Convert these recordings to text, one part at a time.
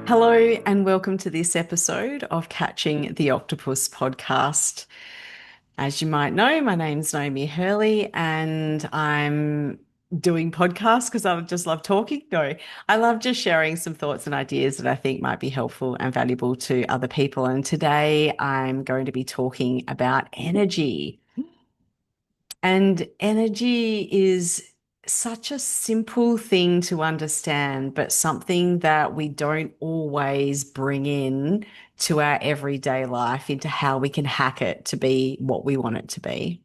Hello, and welcome to this episode of Catching the Octopus podcast. As you might know, my name's Niomi Hurley, and I'm doing podcasts because I just love talking. No, I love just sharing some thoughts and ideas that I think might be helpful and valuable to other people. And today I'm going to be talking about energy. And energy is such a simple thing to understand, but something that we don't always bring in to our everyday life into how we can hack it to be what we want it to be.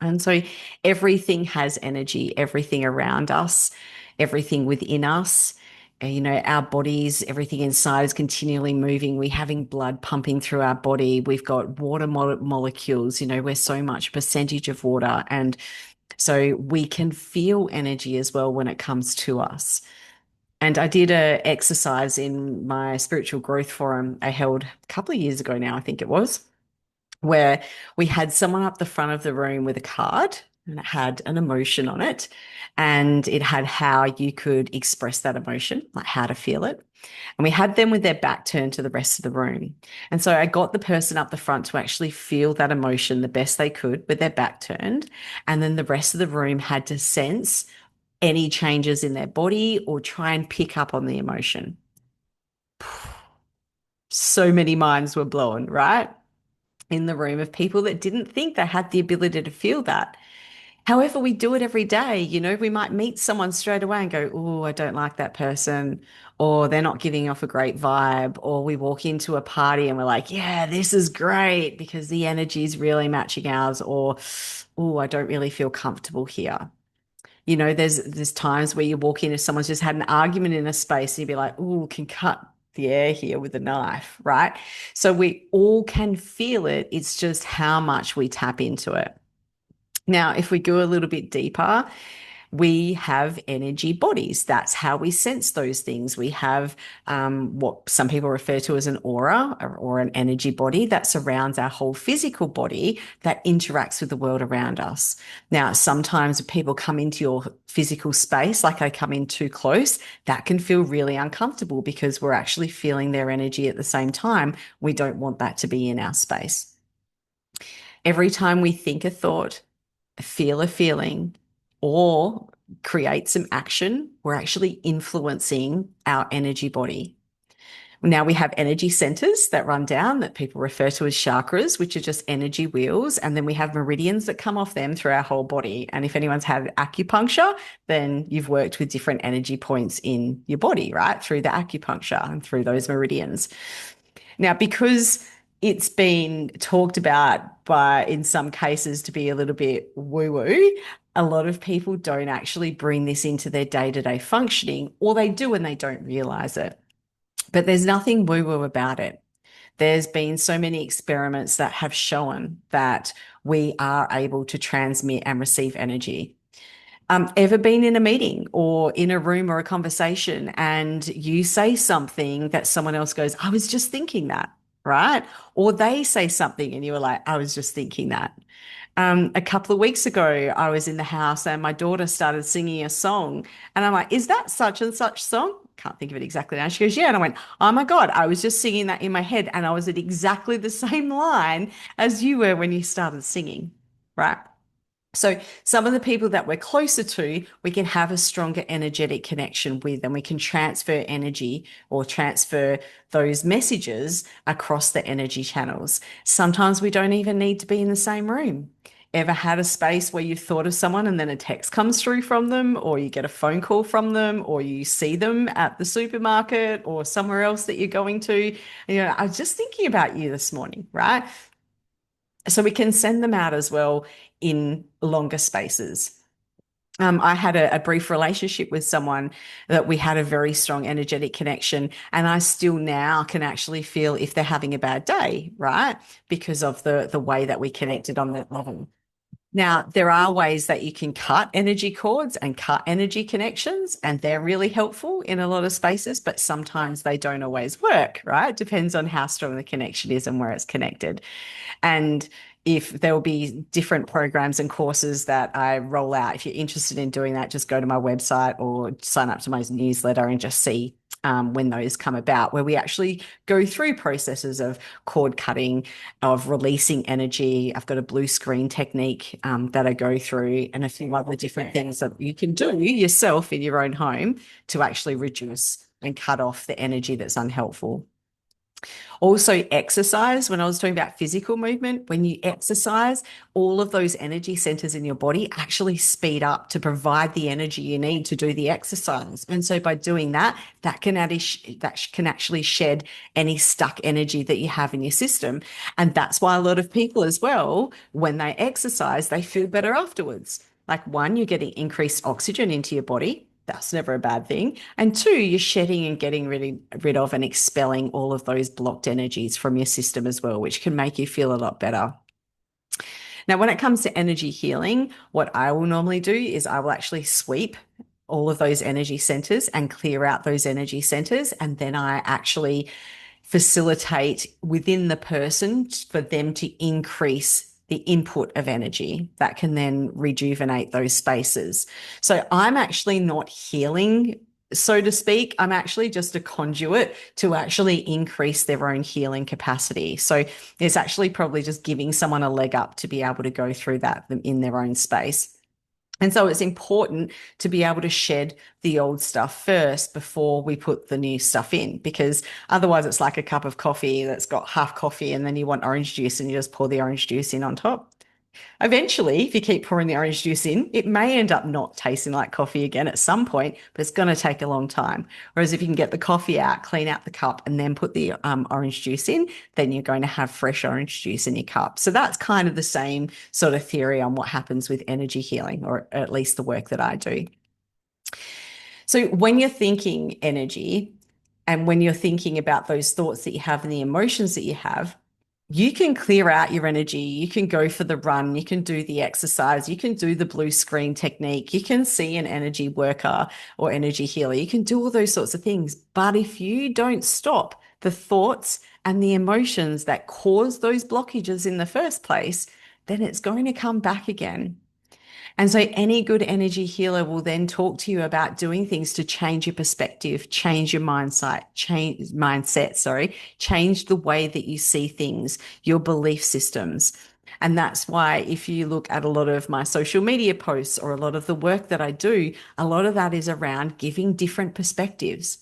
And so everything has energy, everything around us, everything within us. Our bodies, everything inside is continually moving. We're having blood pumping through our body. We've got water molecules. We're so much percentage of water. And so we can feel energy as well when it comes to us. And I did a exercise in my spiritual growth forum I held a couple of years ago now, I think it was, where we had someone up the front of the room with a card and it had an emotion on it and it had how you could express that emotion, like how to feel it. And we had them with their back turned to the rest of the room. And so I got the person up the front to actually feel that emotion the best they could with their back turned. And then the rest of the room had to sense any changes in their body or try and pick up on the emotion. So many minds were blown, right? In the room of people that didn't think they had the ability to feel that. However, we do it every day. We might meet someone straight away and go, "Oh, I don't like that person," or they're not giving off a great vibe, or we walk into a party and we're like, "Yeah, this is great because the energy is really matching ours," or, "Oh, I don't really feel comfortable here." There's times where you walk in if someone's just had an argument in a space and you'd be like, "Oh, can cut the air here with a knife," right? So we all can feel it. It's just how much we tap into it. Now, if we go a little bit deeper, we have energy bodies. That's how we sense those things. We have what some people refer to as an aura or an energy body that surrounds our whole physical body that interacts with the world around us. Now, sometimes if people come into your physical space, like they come in too close, that can feel really uncomfortable because we're actually feeling their energy at the same time. We don't want that to be in our space. Every time we think a thought, feel a feeling, or create some action, we're actually influencing our energy body. Now we have energy centers that run down that people refer to as chakras, which are just energy wheels. And then we have meridians that come off them through our whole body. And if anyone's had acupuncture, then you've worked with different energy points in your body, right? Through the acupuncture and through those meridians. Now, because it's been talked about by, in some cases, to be a little bit woo-woo, a lot of people don't actually bring this into their day-to-day functioning, or they do and they don't realize it. But there's nothing woo-woo about it. There's been so many experiments that have shown that we are able to transmit and receive energy. Ever been in a meeting or in a room or a conversation and you say something that someone else goes, "I was just thinking that," right? Or they say something and you were like, "I was just thinking that." A couple of weeks ago, I was in the house and my daughter started singing a song. And I'm like, "Is that such and such song?" Can't think of it exactly now. She goes, "Yeah." And I went, "Oh my God, I was just singing that in my head. And I was at exactly the same line as you were when you started singing." Right. So some of the people that we're closer to, we can have a stronger energetic connection with, and we can transfer energy or transfer those messages across the energy channels. Sometimes we don't even need to be in the same room. Ever had a space where you've thought of someone and then a text comes through from them, or you get a phone call from them, or you see them at the supermarket or somewhere else that you're going to? And I was just thinking about you this morning, right? So we can send them out as well in longer spaces. I had a brief relationship with someone that we had a very strong energetic connection, and I still now can actually feel if they're having a bad day, right? Because of the way that we connected on that level. Now, there are ways that you can cut energy cords and cut energy connections, and they're really helpful in a lot of spaces, but sometimes they don't always work, right? It depends on how strong the connection is and where it's connected. And if there will be different programs and courses that I roll out. If you're interested in doing that, just go to my website or sign up to my newsletter and just see when those come about, where we actually go through processes of cord cutting, of releasing energy. I've got a blue screen technique that I go through, and a few other different things that you can do yourself in your own home to actually reduce and cut off the energy that's unhelpful. Also, exercise. When I was talking about physical movement, when you exercise, all of those energy centers in your body actually speed up to provide the energy you need to do the exercise. And so, by doing that, that can actually shed any stuck energy that you have in your system. And that's why a lot of people, as well, when they exercise, they feel better afterwards. Like, one, you're getting increased oxygen into your body. That's never a bad thing. And two, you're shedding and getting rid of and expelling all of those blocked energies from your system as well, which can make you feel a lot better. Now, when it comes to energy healing, what I will normally do is I will actually sweep all of those energy centers and clear out those energy centers. And then I actually facilitate within the person for them to increase the input of energy that can then rejuvenate those spaces. So I'm actually not healing, so to speak. I'm actually just a conduit to actually increase their own healing capacity. So it's actually probably just giving someone a leg up to be able to go through that in their own space. And so it's important to be able to shed the old stuff first before we put the new stuff in, because otherwise it's like a cup of coffee that's got half coffee and then you want orange juice and you just pour the orange juice in on top. Eventually, if you keep pouring the orange juice in, it may end up not tasting like coffee again at some point, but it's going to take a long time. Whereas if you can get the coffee out, clean out the cup, and then put the orange juice in, then you're going to have fresh orange juice in your cup. So that's kind of the same sort of theory on what happens with energy healing, or at least the work that I do. So when you're thinking energy and when you're thinking about those thoughts that you have and the emotions that you have, you can clear out your energy. You can go for the run. You can do the exercise. You can do the blue screen technique. You can see an energy worker or energy healer. You can do all those sorts of things. But if you don't stop the thoughts and the emotions that cause those blockages in the first place, then it's going to come back again. And so any good energy healer will then talk to you about doing things to change your perspective, change your mindset, change the way that you see things, your belief systems. And that's why if you look at a lot of my social media posts or a lot of the work that I do, a lot of that is around giving different perspectives.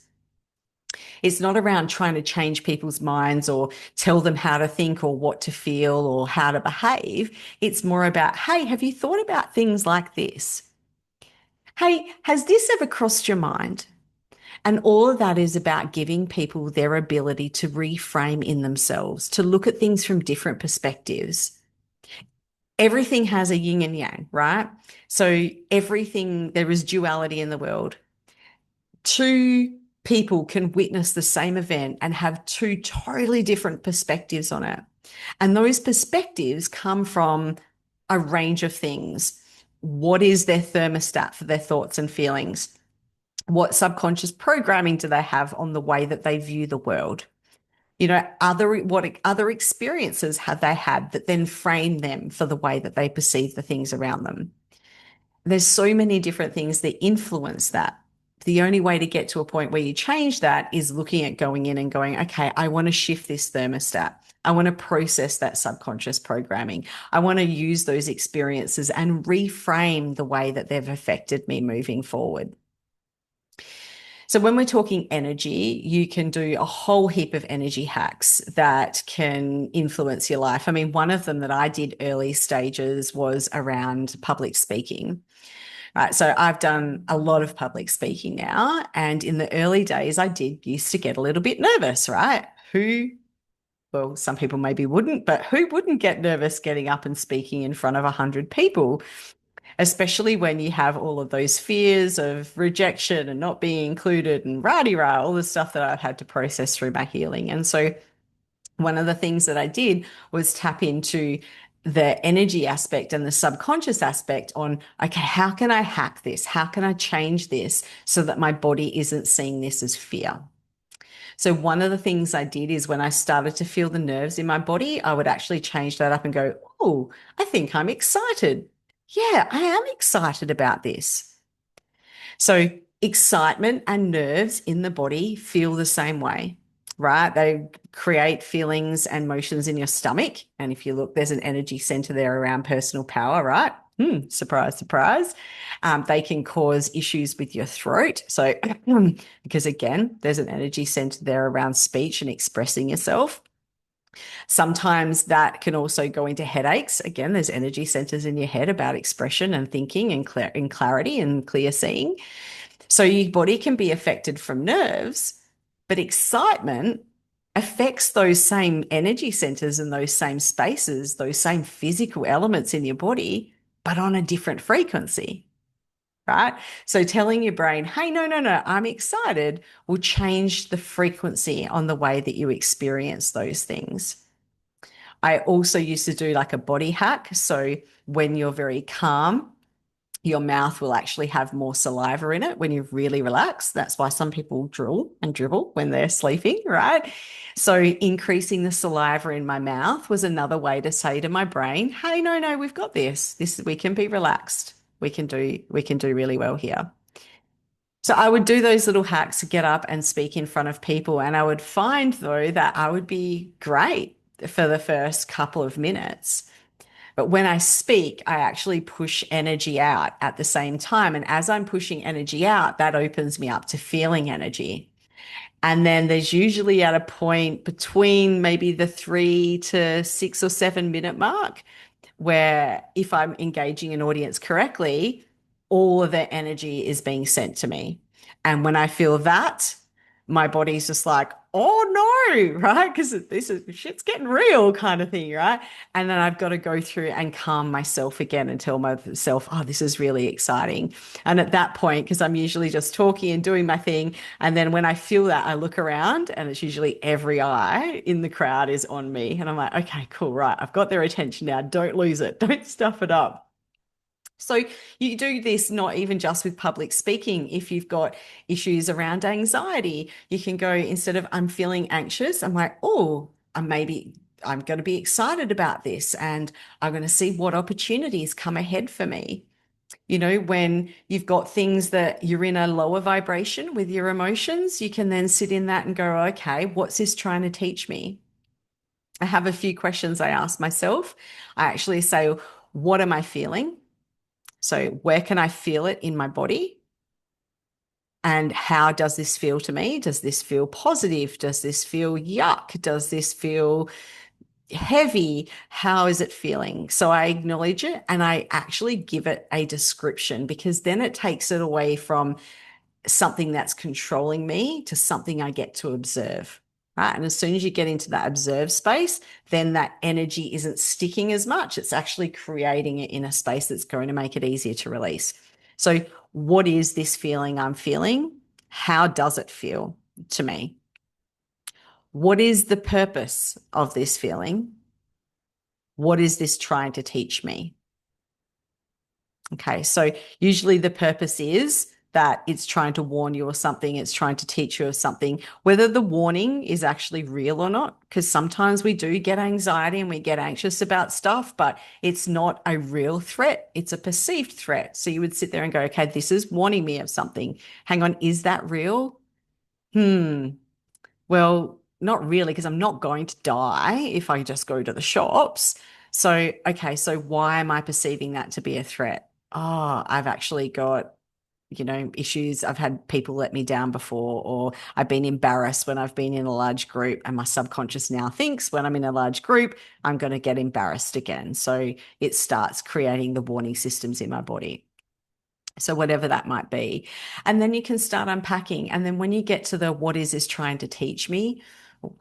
It's not around trying to change people's minds or tell them how to think or what to feel or how to behave. It's more about, hey, have you thought about things like this? Hey, has this ever crossed your mind? And all of that is about giving people their ability to reframe in themselves, to look at things from different perspectives. Everything has a yin and yang, right? So everything, there is duality in the world. Two people can witness the same event and have two totally different perspectives on it. And those perspectives come from a range of things. What is their thermostat for their thoughts and feelings? What subconscious programming do they have on the way that they view the world? What other experiences have they had that then frame them for the way that they perceive the things around them? There's so many different things that influence that. The only way to get to a point where you change that is looking at going in and going, okay, I want to shift this thermostat. I want to process that subconscious programming. I want to use those experiences and reframe the way that they've affected me moving forward. So when we're talking energy, you can do a whole heap of energy hacks that can influence your life. I mean, one of them that I did early stages was around public speaking. Right. So I've done a lot of public speaking now. And in the early days, I did used to get a little bit nervous, right? Well, some people maybe wouldn't, but who wouldn't get nervous getting up and speaking in front of 100 people, especially when you have all of those fears of rejection and not being included and rah-de-rah, all the stuff that I've had to process through my healing. And so one of the things that I did was tap into the energy aspect and the subconscious aspect on, okay, how can I hack this? How can I change this so that my body isn't seeing this as fear? So one of the things I did is when I started to feel the nerves in my body, I would actually change that up and go, oh, I think I'm excited. Yeah, I am excited about this. So, excitement and nerves in the body feel the same way, right? They create feelings and motions in your stomach. And if you look, there's an energy center there around personal power, right? Surprise, surprise. They can cause issues with your throat. So, because again, there's an energy center there around speech and expressing yourself. Sometimes that can also go into headaches. Again, there's energy centers in your head about expression and thinking and, clarity and clear seeing. So your body can be affected from nerves, but excitement affects those same energy centers and those same spaces, those same physical elements in your body, but on a different frequency, right? So telling your brain, hey, no, no, no, I'm excited will change the frequency on the way that you experience those things. I also used to do like a body hack. So when you're very calm, your mouth will actually have more saliva in it when you're really relaxed. That's why some people drool and dribble when they're sleeping, right? So increasing the saliva in my mouth was another way to say to my brain, hey, no, no, we've got this. We can be relaxed. We can do really well here. So I would do those little hacks to get up and speak in front of people. And I would find though that I would be great for the first couple of minutes. But when I speak, I actually push energy out at the same time. And as I'm pushing energy out, that opens me up to feeling energy. And then there's usually at a point between maybe the 3 to 6 or 7 minute mark where if I'm engaging an audience correctly, all of their energy is being sent to me. And when I feel that, my body's just like, oh no, right? Because this is shit's getting real kind of thing, right? And then I've got to go through and calm myself again and tell myself, oh, this is really exciting. And at that point, because I'm usually just talking and doing my thing, and then when I feel that, I look around and it's usually every eye in the crowd is on me. And I'm like, okay, cool, right. I've got their attention now. Don't lose it. Don't stuff it up. So you do this not even just with public speaking. If you've got issues around anxiety, you can go instead of I'm feeling anxious, I'm like, oh, I'm going to be excited about this and I'm going to see what opportunities come ahead for me. You know, when you've got things that you're in a lower vibration with your emotions, you can then sit in that and go, okay, what's this trying to teach me? I have a few questions I ask myself. I actually say, what am I feeling? So, where can I feel it in my body? And how does this feel to me? Does this feel positive? Does this feel yuck? Does this feel heavy? How is it feeling? So I acknowledge it and I actually give it a description because then it takes it away from something that's controlling me to something I get to observe. Right. And as soon as you get into that observe space, then that energy isn't sticking as much. It's actually creating it in a space that's going to make it easier to release. So, what is this feeling I'm feeling? How does it feel to me? What is the purpose of this feeling? What is this trying to teach me? Okay, so usually the purpose is that it's trying to warn you of something, it's trying to teach you of something, whether the warning is actually real or not, because sometimes we do get anxiety and we get anxious about stuff, but it's not a real threat, it's a perceived threat. So you would sit there and go, okay, this is warning me of something. Hang on, is that real? Hmm. Well, not really, because I'm not going to die if I just go to the shops. So, okay, so why am I perceiving that to be a threat? Oh, I've actually got, issues. I've had people let me down before, or I've been embarrassed when I've been in a large group, and my subconscious now thinks when I'm in a large group, I'm going to get embarrassed again. So it starts creating the warning systems in my body. So, whatever that might be. And then you can start unpacking. And then when you get to the what is this trying to teach me?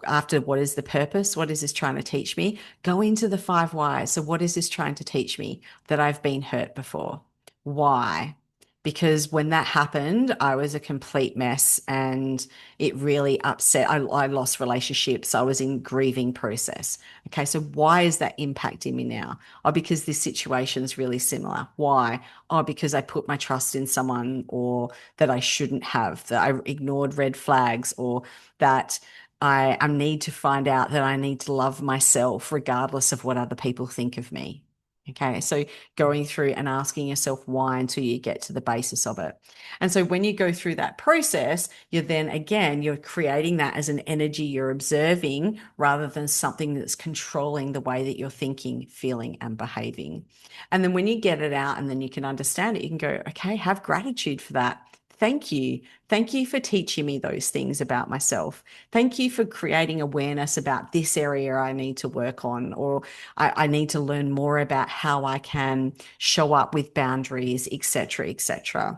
After what is the purpose? What is this trying to teach me? Go into the 5 whys. So, what is this trying to teach me? That I've been hurt before. Why? Because when that happened, I was a complete mess and it really upset. I lost relationships. I was in grieving process. Okay, so why is that impacting me now? Oh, because this situation is really similar. Why? Oh, because I put my trust in someone or that I shouldn't have, that I ignored red flags or that I need to find out that I need to love myself regardless of what other people think of me. Okay, so going through and asking yourself why until you get to the basis of it. And so when you go through that process, you're then again, you're creating that as an energy you're observing rather than something that's controlling the way that you're thinking, feeling, and behaving. And then when you get it out and then you can understand it, you can go, okay, have gratitude for that. Thank you. Thank you for teaching me those things about myself. Thank you for creating awareness about this area I need to work on, or I need to learn more about how I can show up with boundaries, etc., etc.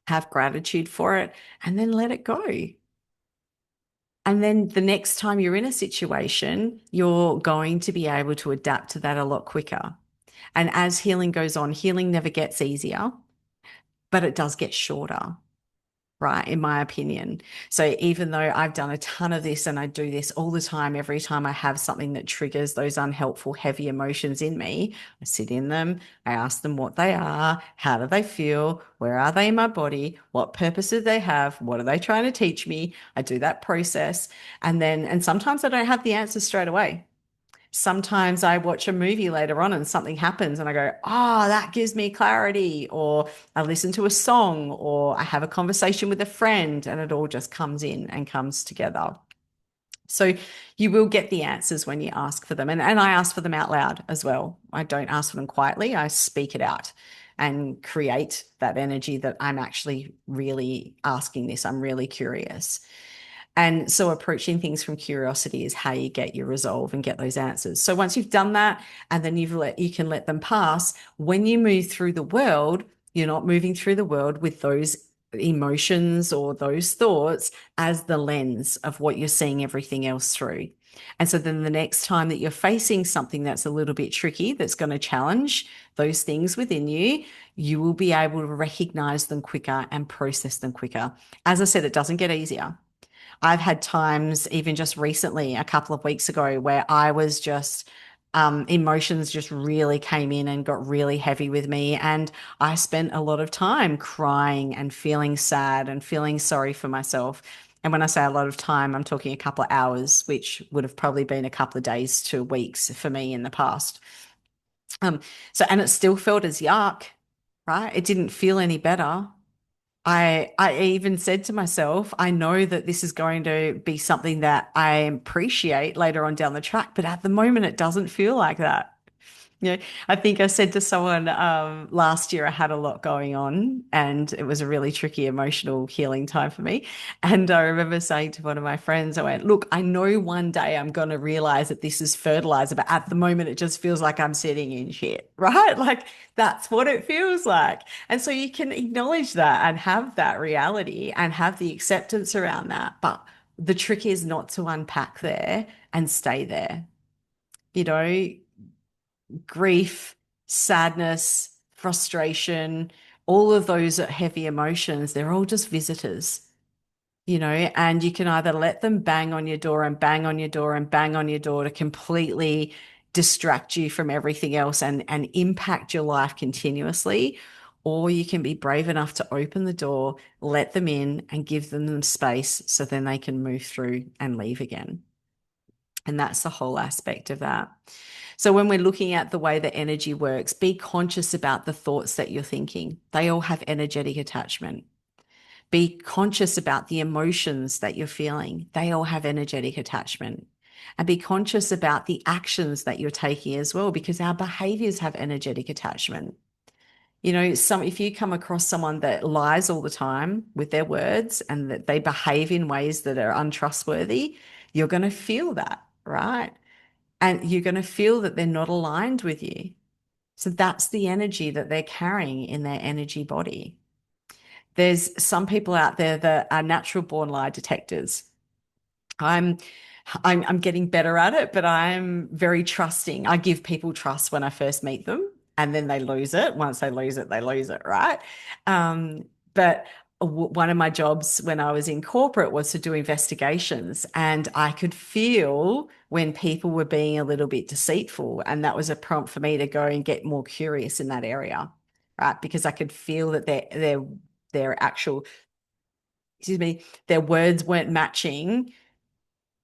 Have gratitude for it and then let it go. And then the next time you're in a situation, you're going to be able to adapt to that a lot quicker. And as healing goes on, healing never gets easier, but it does get shorter, right? In my opinion. So even though I've done a ton of this and I do this all the time, every time I have something that triggers those unhelpful, heavy emotions in me, I sit in them, I ask them what they are, how do they feel, where are they in my body, what purpose do they have, what are they trying to teach me? I do that process. And sometimes I don't have the answers straight away. Sometimes I watch a movie later on and something happens and I go, oh, that gives me clarity. Or I listen to a song or I have a conversation with a friend and it all just comes in and comes together. So you will get the answers when you ask for them. And I ask for them out loud as well. I don't ask for them quietly, I speak it out and create that energy that I'm actually really asking this. I'm really curious. And so approaching things from curiosity is how you get your resolve and get those answers. So once you've done that and then you can let them pass, when you move through the world, you're not moving through the world with those emotions or those thoughts as the lens of what you're seeing everything else through. And so then the next time that you're facing something that's a little bit tricky, that's going to challenge those things within you, you will be able to recognize them quicker and process them quicker. As I said, it doesn't get easier. I've had times, even just recently, a couple of weeks ago, where I was just, emotions just really came in and got really heavy with me. And I spent a lot of time crying and feeling sad and feeling sorry for myself. And when I say a lot of time, I'm talking a couple of hours, which would have probably been a couple of days to weeks for me in the past. Um, and it still felt as yuck, right? It didn't feel any better. I even said to myself, I know that this is going to be something that I appreciate later on down the track, but at the moment it doesn't feel like that. You know, I think I said to someone last year I had a lot going on and it was a really tricky emotional healing time for me. And I remember saying to one of my friends, I went, look, I know one day I'm going to realize that this is fertilizer, but at the moment it just feels like I'm sitting in shit, right? Like that's what it feels like. And so you can acknowledge that and have that reality and have the acceptance around that. But the trick is not to unpack there and stay there. You know, grief, sadness, frustration, all of those heavy emotions, they're all just visitors, and you can either let them bang on your door and bang on your door and bang on your door to completely distract you from everything else and impact your life continuously. Or you can be brave enough to open the door, let them in, and give them space so then they can move through and leave again. And that's the whole aspect of that. So when we're looking at the way that energy works, be conscious about the thoughts that you're thinking. They all have energetic attachment. Be conscious about the emotions that you're feeling. They all have energetic attachment. And be conscious about the actions that you're taking as well, because our behaviors have energetic attachment. If you come across someone that lies all the time with their words and that they behave in ways that are untrustworthy, you're going to feel that, right? And you're going to feel that they're not aligned with you. So that's the energy that they're carrying in their energy body. There's some people out there that are natural born lie detectors. I'm I'm getting better at it, but I'm very trusting. I give people trust when I first meet them, and then they lose it. Once they lose it, they lose it, right? But one of my jobs when I was in corporate was to do investigations, and I could feel when people were being a little bit deceitful, and that was a prompt for me to go and get more curious in that area, right? Because I could feel that their actual, excuse me, their words weren't matching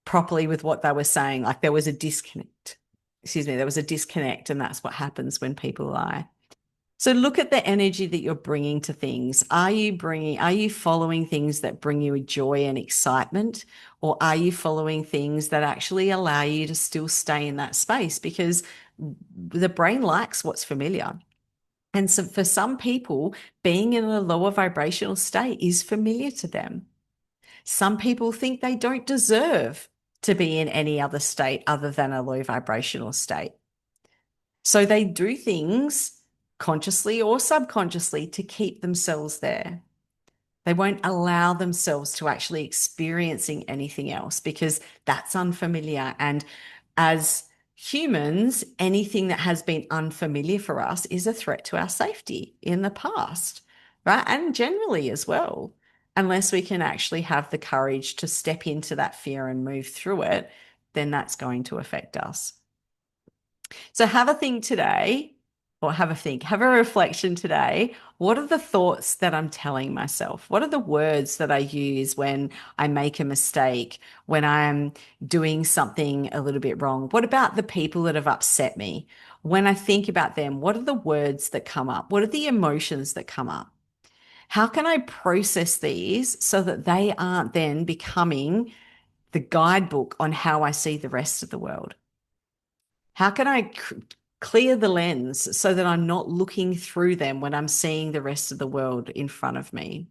properly with what they were saying. Like there was a disconnect. Excuse me, there was a disconnect, and that's what happens when people lie. So look at the energy that you're bringing to things. Are you following things that bring you joy and excitement, or are you following things that actually allow you to still stay in that space? Because the brain likes what's familiar. And so for some people, being in a lower vibrational state is familiar to them. Some people think they don't deserve to be in any other state other than a low vibrational state. So they do things consciously or subconsciously to keep themselves there. They won't allow themselves to actually experiencing anything else because that's unfamiliar. And as humans, anything that has been unfamiliar for us is a threat to our safety in the past, right? And generally as well, unless we can actually have the courage to step into that fear and move through it, then that's going to affect us. So have a think today, or have a reflection today. What are the thoughts that I'm telling myself? What are the words that I use when I make a mistake, when I'm doing something a little bit wrong? What about the people that have upset me? When I think about them, what are the words that come up? What are the emotions that come up? How can I process these so that they aren't then becoming the guidebook on how I see the rest of the world? How can I clear the lens so that I'm not looking through them when I'm seeing the rest of the world in front of me?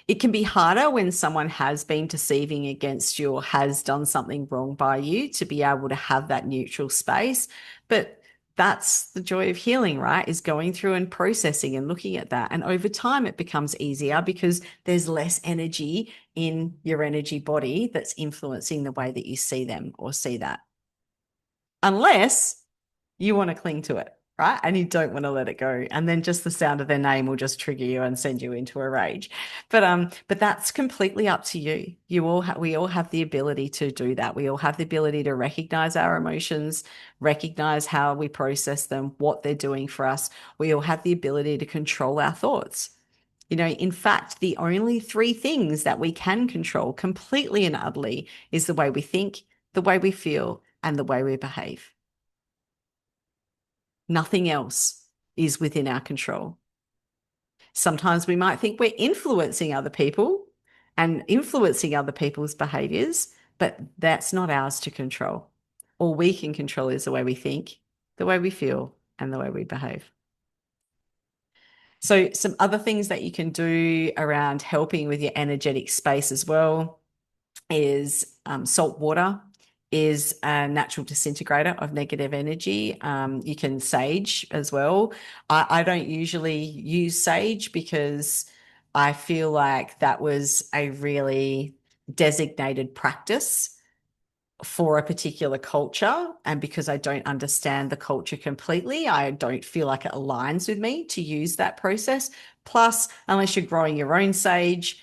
It can be harder when someone has been deceiving against you or has done something wrong by you to be able to have that neutral space. But that's the joy of healing, right? Is going through and processing and looking at that. And over time, it becomes easier because there's less energy in your energy body that's influencing the way that you see them or see that, unless you want to cling to it, right? And you don't want to let it go. And then just the sound of their name will just trigger you and send you into a rage. But that's completely up to you. We all have the ability to do that. We all have the ability to recognize our emotions, recognize how we process them, what they're doing for us. We all have the ability to control our thoughts. In fact, the only three things that we can control completely and utterly is the way we think, the way we feel, and the way we behave. Nothing else is within our control. Sometimes we might think we're influencing other people and influencing other people's behaviors, but that's not ours to control. All we can control is the way we think, the way we feel, and the way we behave. So, some other things that you can do around helping with your energetic space as well is salt water is a natural disintegrator of negative energy. You can sage as well. I don't usually use sage because I feel like that was a really designated practice for a particular culture. And because I don't understand the culture completely, I don't feel like it aligns with me to use that process. Plus, unless you're growing your own sage,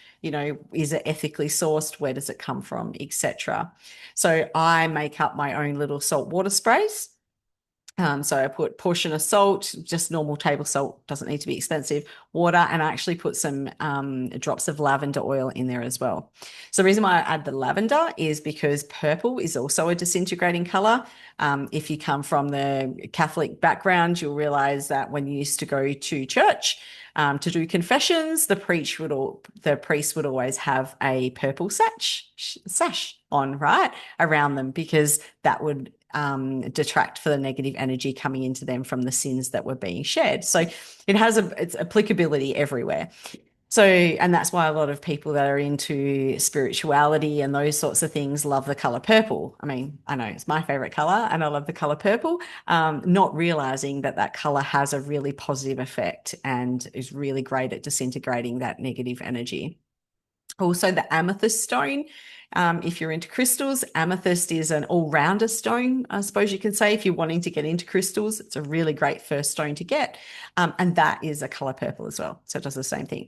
is it ethically sourced? Where does it come from, etc. So I make up my own little salt water sprays. So I put portion of salt, just normal table salt, doesn't need to be expensive, water, and I actually put some drops of lavender oil in there as well. So the reason why I add the lavender is because purple is also a disintegrating color. If you come from the Catholic background, you'll realize that when you used to go to church to do confessions, the priest would always have a purple sash on, right, around them, because that would detract for the negative energy coming into them from the sins that were being shared. So it has its applicability everywhere. So, and that's why a lot of people that are into spirituality and those sorts of things love the color purple. I mean, I know it's my favorite color and I love the color purple, not realizing that that color has a really positive effect and is really great at disintegrating that negative energy. Also, the amethyst stone. If you're into crystals, amethyst is an all-rounder stone, I suppose you can say. If you're wanting to get into crystals, it's a really great first stone to get. And that is a color purple as well. So it does the same thing.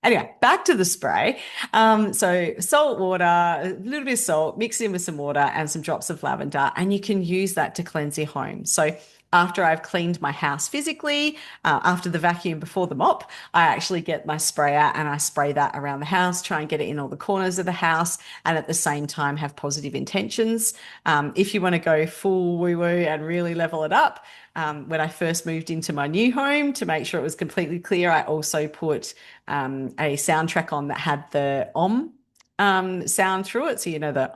Anyway, back to the spray. So salt water, a little bit of salt, mix in with some water and some drops of lavender, and you can use that to cleanse your home. So after I've cleaned my house physically, after the vacuum, before the mop, I actually get my sprayer and I spray that around the house, try and get it in all the corners of the house, and at the same time have positive intentions. If you want to go full woo woo and really level it up, when I first moved into my new home, to make sure it was completely clear, I also put a soundtrack on that had the sound through it. So, you know, the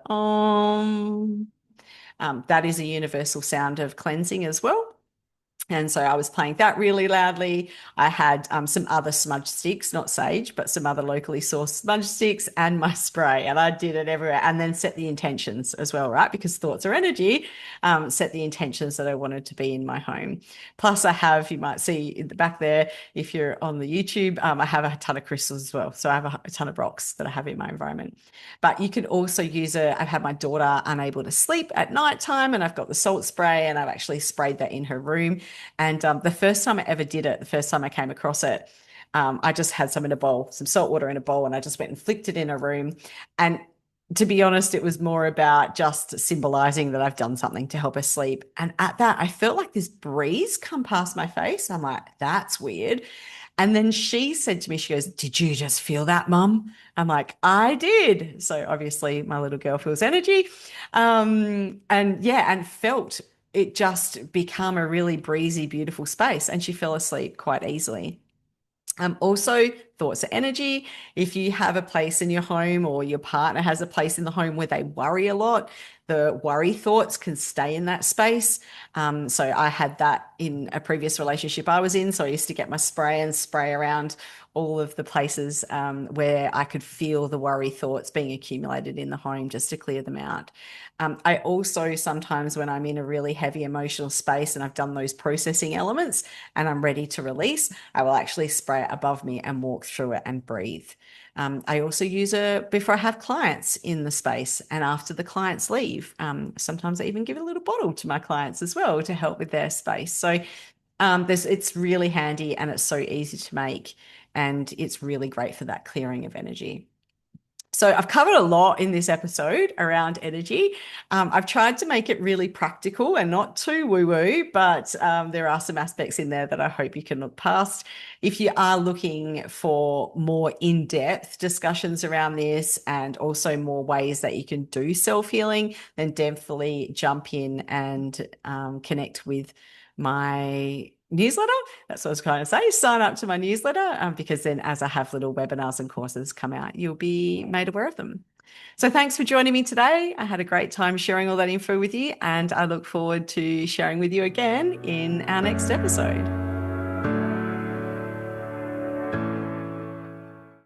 that is a universal sound of cleansing as well. And so I was playing that really loudly. I had some other smudge sticks, not sage, but some other locally sourced smudge sticks and my spray. And I did it everywhere and then set the intentions as well, right? Because thoughts are energy, set the intentions that I wanted to be in my home. Plus, I have, you might see in the back there, if you're on the YouTube, I have a ton of crystals as well. So I have a ton of rocks that I have in my environment. But you can also use I've had my daughter unable to sleep at night time, and I've got the salt spray, and I've actually sprayed that in her room. And the first time I ever did it, the first time I came across it, I just had some in a bowl, some salt water in a bowl, and I just went and flicked it in a room. And to be honest, it was more about just symbolizing that I've done something to help her sleep. And at that, I felt like this breeze come past my face. I'm like, that's weird. And then she said to me, she goes, "Did you just feel that, Mum?" I'm like, "I did." So obviously, my little girl feels energy. And yeah, and felt it just become a really breezy, beautiful space. And she fell asleep quite easily. Also, thoughts are energy. If you have a place in your home or your partner has a place in the home where they worry a lot, the worry thoughts can stay in that space. So I had that in a previous relationship I was in. So I used to get my spray and spray around all of the places where I could feel the worry thoughts being accumulated in the home just to clear them out. I also sometimes, when I'm in a really heavy emotional space and I've done those processing elements and I'm ready to release, I will actually spray it above me and walk through it and breathe. I also use it before I have clients in the space and after the clients leave. Sometimes I even give a little bottle to my clients as well to help with their space. So it's really handy and it's so easy to make, and it's really great for that clearing of energy. So I've covered a lot in this episode around energy. I've tried to make it really practical and not too woo-woo, but there are some aspects in there that I hope you can look past. If you are looking for more in-depth discussions around this and also more ways that you can do self-healing, then definitely jump in and connect with my newsletter. That's what I was trying to say. Sign up to my newsletter because then as I have little webinars and courses come out, you'll be made aware of them. So thanks for joining me today. I had a great time sharing all that info with you, and I look forward to sharing with you again in our next episode.